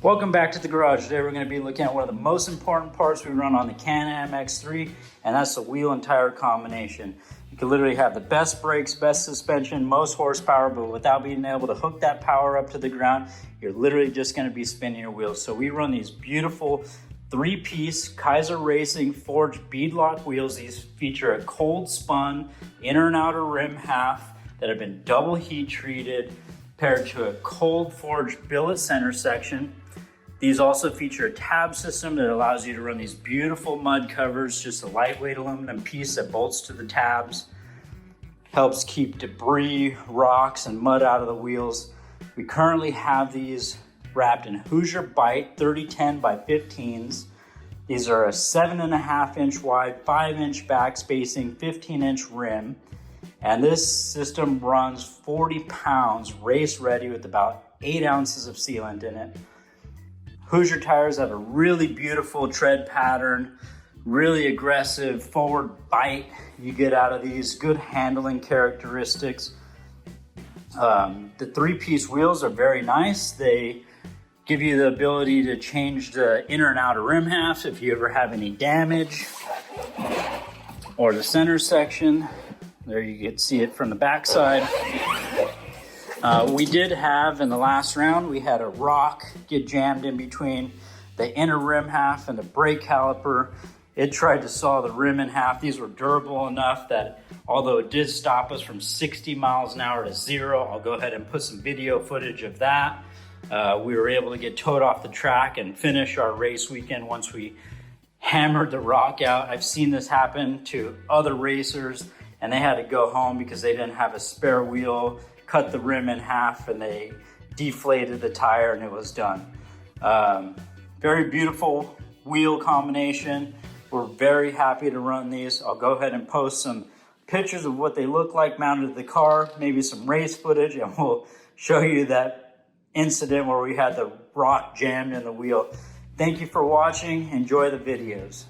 Welcome back to the garage. Today we're going to be looking at one of the most important parts we run on the Canam X3, and that's the wheel and tire combination. You can literally have the best brakes, best suspension, most horsepower, but without being able to hook that power up to the ground, you're literally just going to be spinning your wheels. So we run these beautiful three-piece Kaiser Racing forged beadlock wheels. These feature a cold spun inner and outer rim half that have been double heat treated, paired to a cold forged billet center section. These also feature a tab system that allows you to run these beautiful mud covers, just a lightweight aluminum piece that bolts to the tabs. Helps keep debris, rocks, and mud out of the wheels. We currently have these wrapped in Hoosier Bite 3010 by 15s. These are a 7.5 inch wide, 5 inch back spacing, 15 inch rim. And this system runs 40 pounds race ready with about 8 ounces of sealant in it. Hoosier tires have a really beautiful tread pattern, really aggressive forward bite you get out of these, good handling characteristics. The three-piece wheels are very nice. They give you the ability to change the inner and outer rim halves if you ever have any damage, or the center section. There you can see it from the backside. We did have, in the last round, we had a rock get jammed in between the inner rim half and the brake caliper. It tried to saw the rim in half. These were durable enough that although it did stop us from 60 miles an hour to 0, I'll go ahead and put some video footage of that. We were able to get towed off the track and finish our race weekend once we hammered the rock out. I've seen this happen to other racers, and they had to go home because they didn't have a spare wheel, cut the rim in half, and they deflated the tire and it was done. Very beautiful wheel combination. We're very happy to run these. I'll go ahead and post some pictures of what they look like mounted to the car, maybe some race footage, and we'll show you that incident where we had the rock jammed in the wheel. Thank you for watching. Enjoy the videos.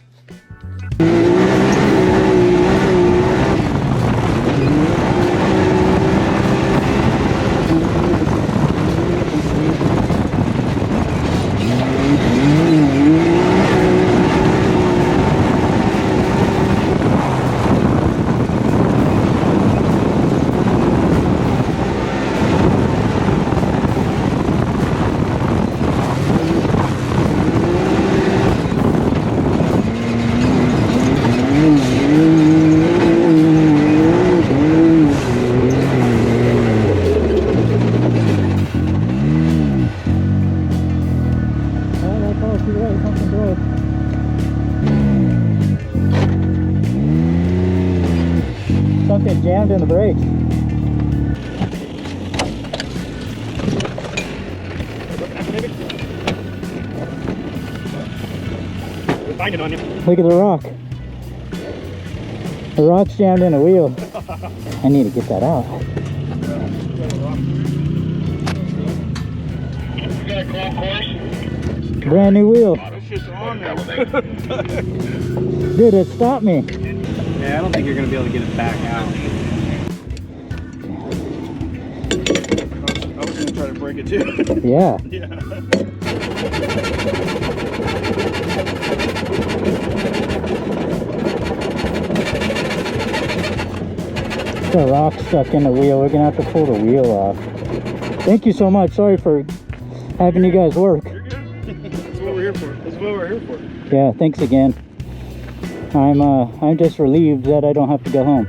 Something jammed in the brakes. Look at the rock. The rock's jammed in a wheel. I need to get that out. You got a call course? Brand new wheel. It's just on there. Dude, it stopped me. Yeah, I don't think you're going to be able to get it back out. I was going to try to break it too. Yeah. The rock stuck in the wheel. We're going to have to pull the wheel off. Thank you so much. Sorry for having you guys work. You're good. That's what we're here for. That's what we're here for. Yeah, thanks again. I'm just relieved that I don't have to go home.